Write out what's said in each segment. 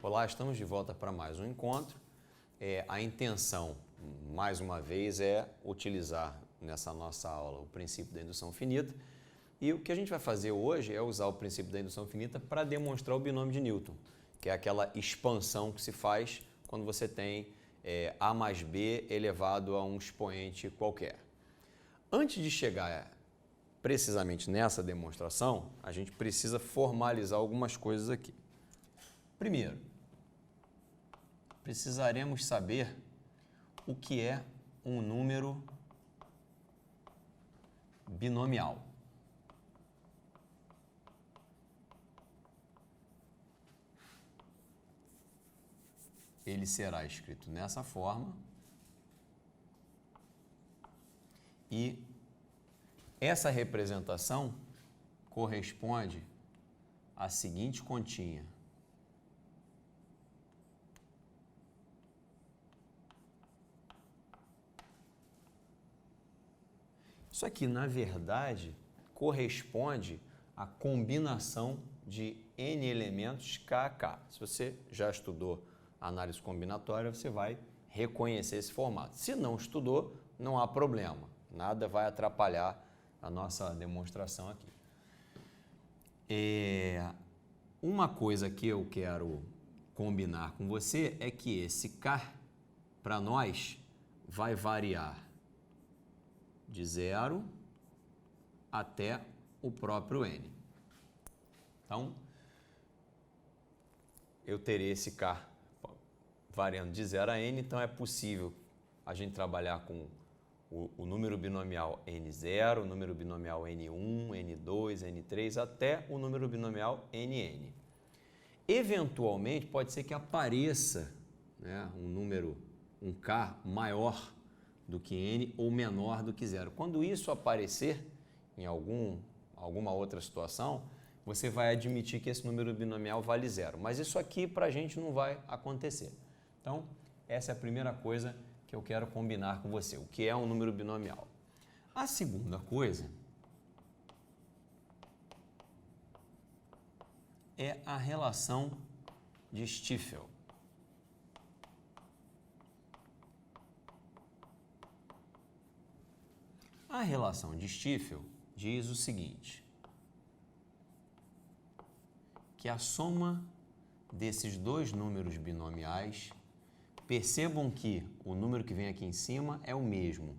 Olá, estamos de volta para mais um encontro. A intenção, mais uma vez, é utilizar nessa nossa aula o princípio da indução finita. E o que a gente vai fazer hoje é usar o princípio da indução finita para demonstrar o binômio de Newton, que é aquela expansão que se faz quando você tem A mais B elevado a um expoente qualquer. Antes de chegar precisamente nessa demonstração, a gente precisa formalizar algumas coisas aqui. Primeiro, precisaremos saber o que é um número binomial. Ele será escrito dessa forma e essa representação corresponde à seguinte continha. Isso aqui, na verdade, corresponde à combinação de n elementos K a K. Se você já estudou análise combinatória, você vai reconhecer esse formato. Se não estudou, não há problema. Nada vai atrapalhar a nossa demonstração aqui. Uma coisa que eu quero combinar com você é que esse K, para nós, vai variar de 0 até o próprio n. Então, eu terei esse K variando de 0 a n, então é possível a gente trabalhar com o número binomial n0, o número binomial n1, n2, n3, até o número binomial nn. Eventualmente, pode ser que apareça, né, um K maior do que n ou menor do que 0. Quando isso aparecer em alguma outra situação, você vai admitir que esse número binomial vale 0. Mas isso aqui para a gente não vai acontecer. Então, essa é a primeira coisa que eu quero combinar com você, o que é um número binomial. A segunda coisa é a relação de Stiefel. A relação de Stiefel diz o seguinte, que a soma desses dois números binomiais, percebam que o número que vem aqui em cima é o mesmo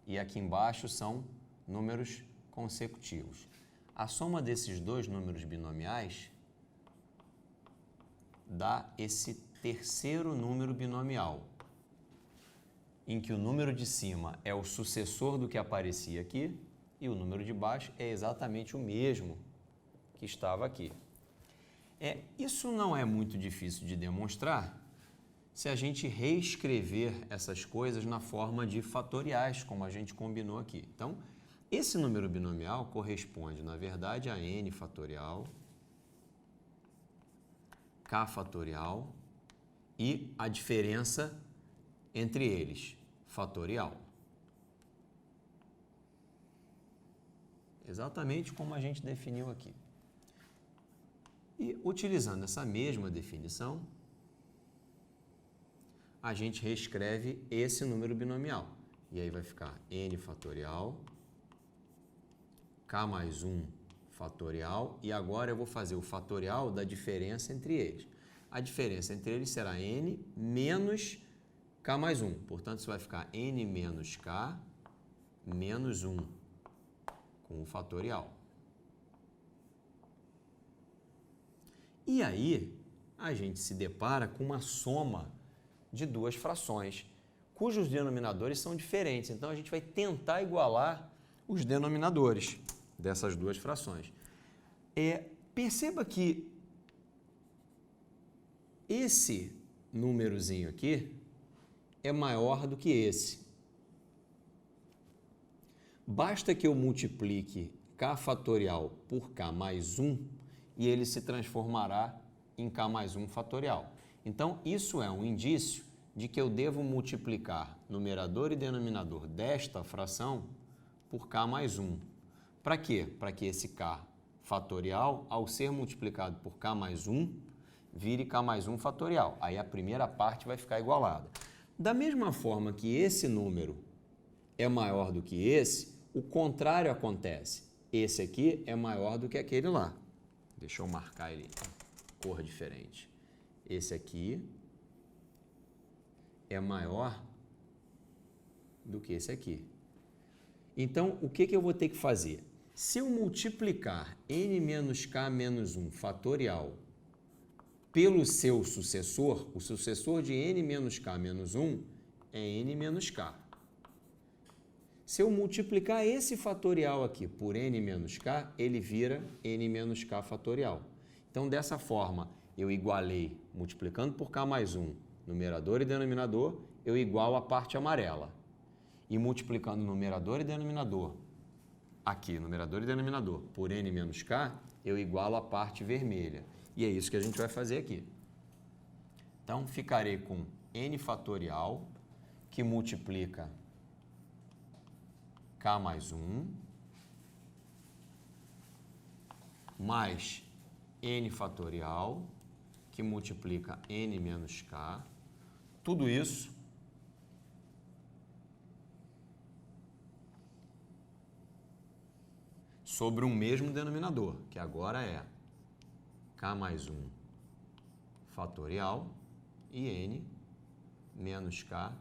e aqui embaixo são números consecutivos. A soma desses dois números binomiais dá esse terceiro número binomial, em que o número de cima é o sucessor do que aparecia aqui e o número de baixo é exatamente o mesmo que estava aqui. Isso não é muito difícil de demonstrar se a gente reescrever essas coisas na forma de fatoriais, como a gente combinou aqui. Então, esse número binomial corresponde, na verdade, a n fatorial, k fatorial e a diferença entre eles, fatorial. Exatamente como a gente definiu aqui. E, utilizando essa mesma definição, a gente reescreve esse número binomial. E aí vai ficar n fatorial, k mais 1 fatorial, e agora eu vou fazer o fatorial da diferença entre eles. A diferença entre eles será n menos k mais 1. Portanto, isso vai ficar n menos k menos 1 com o fatorial. E aí, a gente se depara com uma soma de duas frações, cujos denominadores são diferentes. Então, a gente vai tentar igualar os denominadores dessas duas frações. Perceba que esse númerozinho aqui é maior do que esse. Basta que eu multiplique k fatorial por k mais 1 e ele se transformará em k mais 1 fatorial. Então, isso é um indício de que eu devo multiplicar numerador e denominador desta fração por k mais 1. Para quê? Para que esse k fatorial, ao ser multiplicado por k mais 1, vire k mais 1 fatorial. Aí a primeira parte vai ficar igualada. Da mesma forma que esse número é maior do que esse, o contrário acontece. Esse aqui é maior do que aquele lá. Deixa eu marcar ele em cor diferente. Esse aqui é maior do que esse aqui. Então, o que eu vou ter que fazer? Se eu multiplicar n menos k menos 1 fatorial pelo seu sucessor, o sucessor de n menos k menos 1 é n menos k. Se eu multiplicar esse fatorial aqui por n menos k, ele vira n menos k fatorial. Então, dessa forma, eu igualei, multiplicando por k mais 1, numerador e denominador, eu igualo a parte amarela. E multiplicando numerador e denominador, aqui, numerador e denominador, por n menos k, eu igualo a parte vermelha. E é isso que a gente vai fazer aqui. Então, ficarei com n fatorial, que multiplica k mais 1, mais n fatorial, que multiplica n menos k. Tudo isso sobre um mesmo denominador, que agora é k mais 1 fatorial e n menos k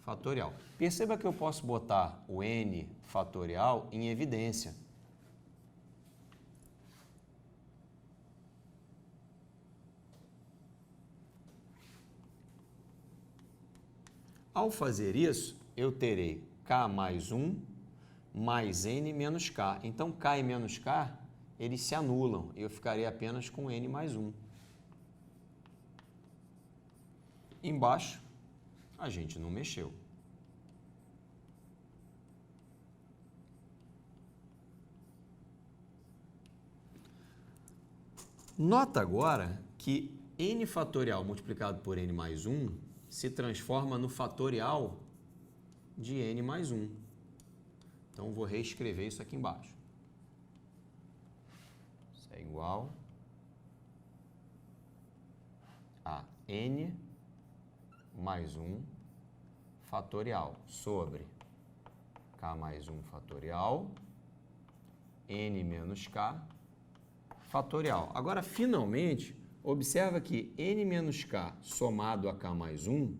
fatorial. Perceba que eu posso botar o n fatorial em evidência. Ao fazer isso, eu terei k mais 1 mais n menos k. Então, k e menos k, eles se anulam. Eu ficarei apenas com n mais 1. Embaixo, a gente não mexeu. Nota agora que n fatorial multiplicado por n mais 1 se transforma no fatorial de n mais 1. Então, vou reescrever isso aqui embaixo. Isso é igual a n mais 1 fatorial sobre k mais 1 fatorial, n menos k fatorial. Agora, finalmente, observa que n menos k somado a k mais 1,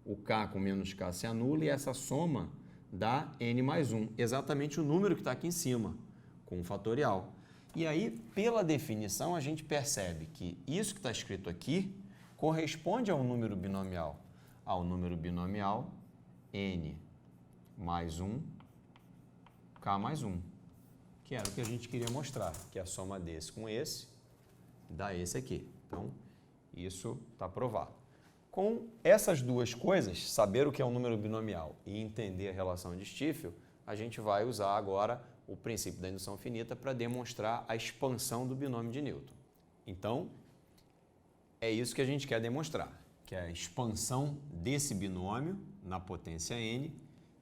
o k com menos k se anula e essa soma dá n mais 1, exatamente o número que está aqui em cima, com um fatorial. E aí, pela definição, a gente percebe que isso que está escrito aqui corresponde ao número binomial. Ao número binomial n mais 1, k mais 1, que era o que a gente queria mostrar, que a soma desse com esse dá esse aqui. Então, isso está provado. Com essas duas coisas, saber o que é um número binomial e entender a relação de Stiefel, a gente vai usar agora o princípio da indução finita para demonstrar a expansão do binômio de Newton. Então, é isso que a gente quer demonstrar, que a expansão desse binômio na potência n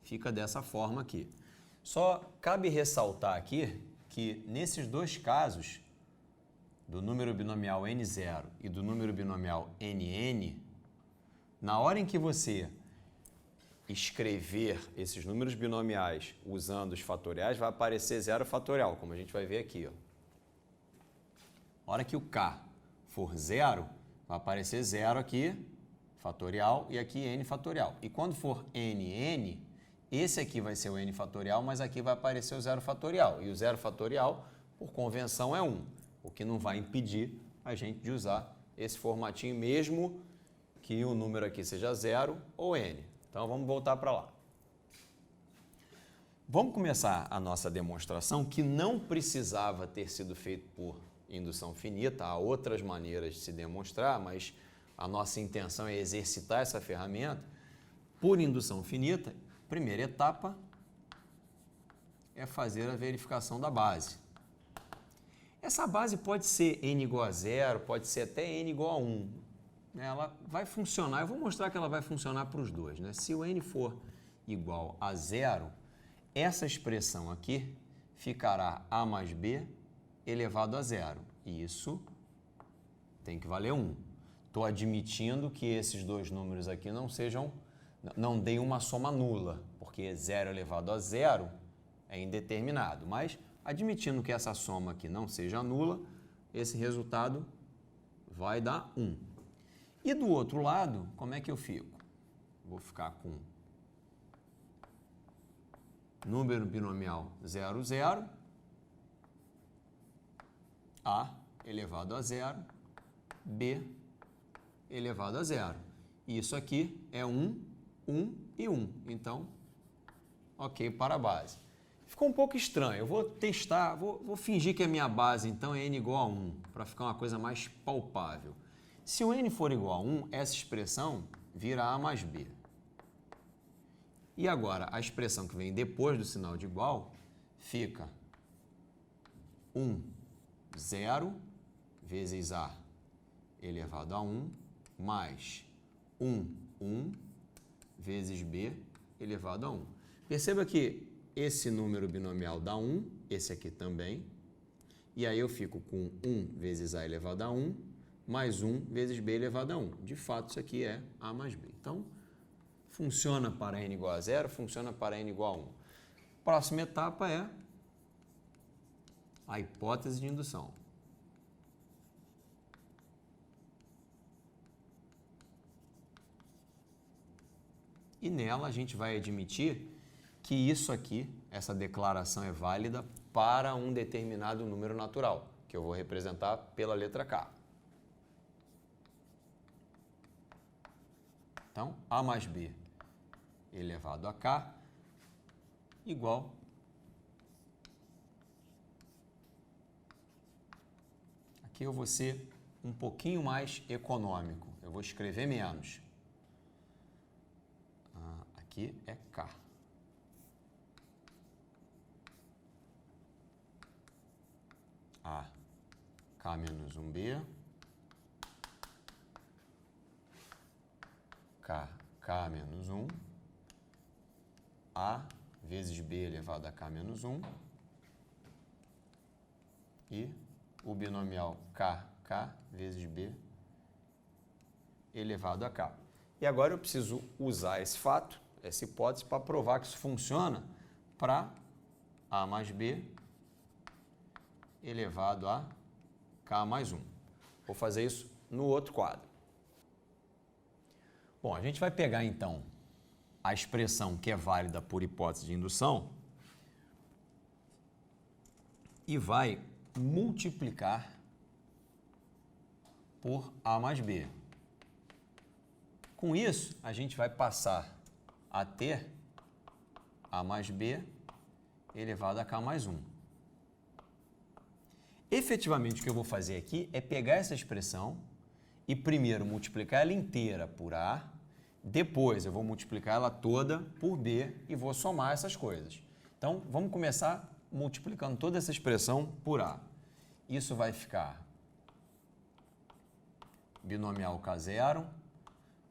fica dessa forma aqui. Só cabe ressaltar aqui que nesses dois casos, do número binomial n0 e do número binomial nn, na hora em que você escrever esses números binomiais usando os fatoriais, vai aparecer 0 fatorial, como a gente vai ver aqui. Ó. Na hora que o k for 0, vai aparecer 0 aqui, fatorial, e aqui n fatorial. E quando for nn, esse aqui vai ser o n fatorial, mas aqui vai aparecer o 0 fatorial. E o 0 fatorial, por convenção, é 1, o que não vai impedir a gente de usar esse formatinho mesmo que o número aqui seja 0 ou n. Então, vamos voltar para lá. Vamos começar a nossa demonstração, que não precisava ter sido feito por indução finita. Há outras maneiras de se demonstrar, mas a nossa intenção é exercitar essa ferramenta por indução finita. Primeira etapa é fazer a verificação da base. Essa base pode ser n igual a 0, pode ser até n igual a 1. Ela vai funcionar, eu vou mostrar que ela vai funcionar para os dois. Né? Se o n for igual a 0, essa expressão aqui ficará a mais b elevado a 0. E isso tem que valer 1. Estou admitindo que esses dois números aqui não deem uma soma nula, porque 0 elevado a 0 é indeterminado. Mas, admitindo que essa soma aqui não seja nula, esse resultado vai dar 1. E do outro lado, como é que eu fico? Vou ficar com número binomial 0, 0, A elevado a 0, B elevado a 0. Isso aqui é 1, 1 e 1. Então, ok para a base. Ficou um pouco estranho. Eu vou testar, vou fingir que a minha base, então, é n igual a 1, para ficar uma coisa mais palpável. Se o n for igual a 1, essa expressão vira A mais B. E agora, a expressão que vem depois do sinal de igual fica 1, 0 vezes A elevado a 1 mais 1, 1 vezes B elevado a 1. Perceba que esse número binomial dá 1, esse aqui também, e aí eu fico com 1 vezes A elevado a 1 mais 1 vezes B elevado a 1. De fato, isso aqui é A mais B. Então, funciona para n igual a 0, funciona para n igual a 1. Próxima etapa é a hipótese de indução. E nela a gente vai admitir que isso aqui, essa declaração é válida para um determinado número natural, que eu vou representar pela letra K. Então, A mais B elevado a K igual aqui eu vou ser um pouquinho mais econômico. Eu vou escrever menos. Aqui é K. A, K menos 1B, K, K menos 1, A vezes B elevado a K menos 1 e o binomial K, K vezes B elevado a K. E agora eu preciso usar esse fato, essa hipótese, para provar que isso funciona para A mais B elevado a K mais 1. Vou fazer isso no outro quadro. Bom, a gente vai pegar então a expressão que é válida por hipótese de indução e vai multiplicar por A mais B. Com isso, a gente vai passar a ter A mais B elevado a K mais 1. Efetivamente, o que eu vou fazer aqui é pegar essa expressão e primeiro multiplicar ela inteira por A, depois eu vou multiplicar ela toda por B e vou somar essas coisas. Então, vamos começar multiplicando toda essa expressão por A. Isso vai ficar binomial K0,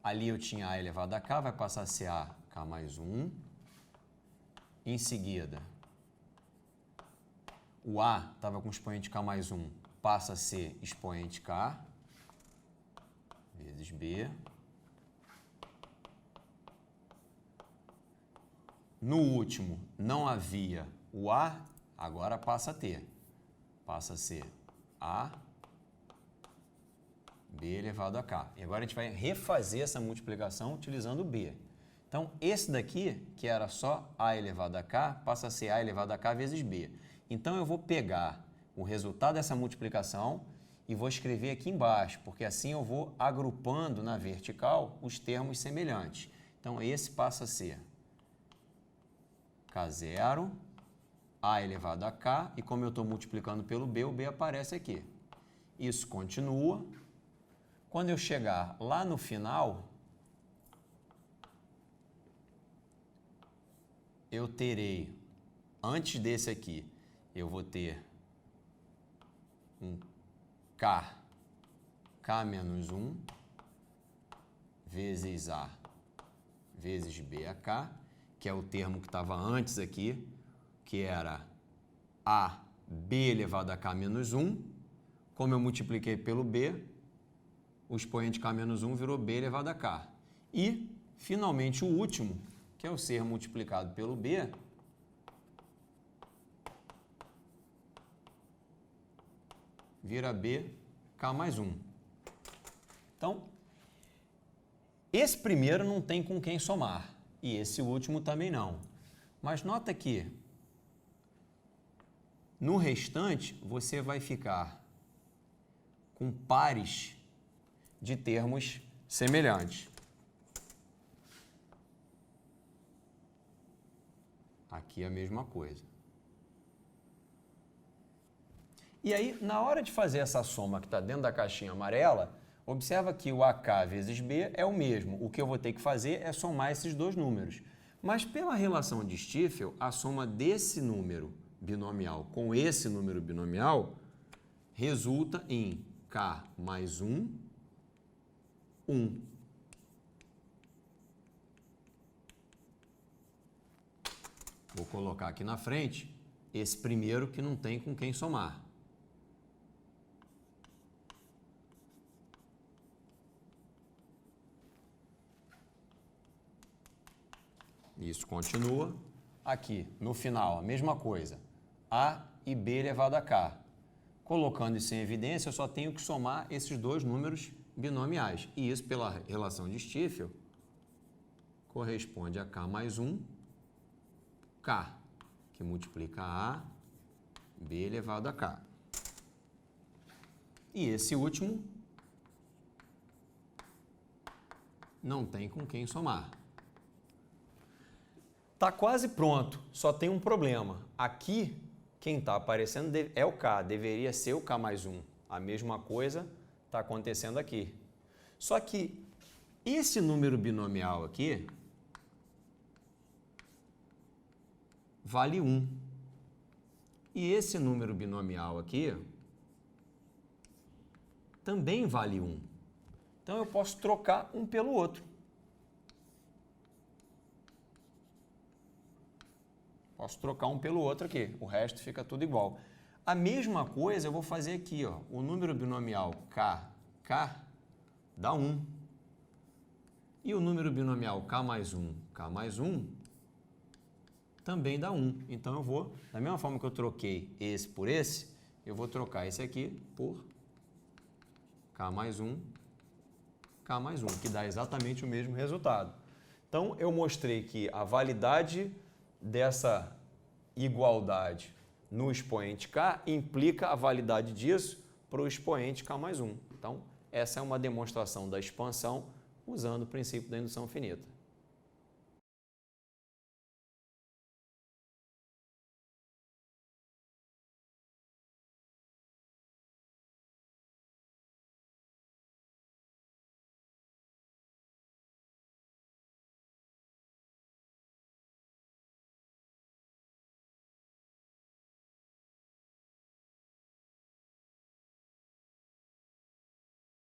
ali eu tinha A elevado a K, vai passar a ser A, K mais 1. Em seguida, o A estava com expoente K mais 1, passa a ser expoente K, vezes B. No último, não havia o A, agora passa a ter. Passa a ser A, B elevado a K. E agora a gente vai refazer essa multiplicação utilizando o B. Então, esse daqui, que era só A elevado a K, passa a ser A elevado a K vezes B. Então, eu vou pegar o resultado dessa multiplicação e vou escrever aqui embaixo, porque assim eu vou agrupando na vertical os termos semelhantes. Então, esse passa a ser K0, A elevado a K, e como eu estou multiplicando pelo B, o B aparece aqui. Isso continua. Quando eu chegar lá no final, eu terei, antes desse aqui, eu vou ter um K, K menos 1, vezes A, vezes B a K, que é o termo que estava antes aqui, que era A, B elevado a K menos 1. Como eu multipliquei pelo B, o expoente k menos 1 virou b elevado a k. E, finalmente, o último, que é o ser multiplicado pelo b, vira b k mais 1. Então, esse primeiro não tem com quem somar, e esse último também não. Mas nota que, no restante, você vai ficar com pares de termos semelhantes. Aqui é a mesma coisa. E aí, na hora de fazer essa soma que está dentro da caixinha amarela, observa que o AK vezes B é o mesmo. O que eu vou ter que fazer é somar esses dois números. Mas pela relação de Stiefel, a soma desse número binomial com esse número binomial resulta em K mais 1, 1. Vou colocar aqui na frente esse primeiro que não tem com quem somar. Isso continua. Aqui, no final, a mesma coisa. A e B elevado a K. Colocando isso em evidência, eu só tenho que somar esses dois números binomiais. E isso, pela relação de Stiefel, corresponde a K mais 1, K, que multiplica A, B elevado a K. E esse último não tem com quem somar. Está quase pronto, só tem um problema. Aqui, quem está aparecendo é o K, deveria ser o K mais 1. A mesma coisa está acontecendo aqui. Só que esse número binomial aqui vale 1. E esse número binomial aqui também vale 1. Então, eu posso trocar um pelo outro. Posso trocar um pelo outro aqui, o resto fica tudo igual. A mesma coisa eu vou fazer aqui, ó. O número binomial K dá 1. E o número binomial K mais 1 também dá 1. Então, eu vou, da mesma forma que eu troquei esse por esse, eu vou trocar esse aqui por K mais 1, que dá exatamente o mesmo resultado. Então, eu mostrei que a validade dessa igualdade no expoente K implica a validade disso para o expoente K mais 1. Então, essa é uma demonstração da expansão usando o princípio da indução finita.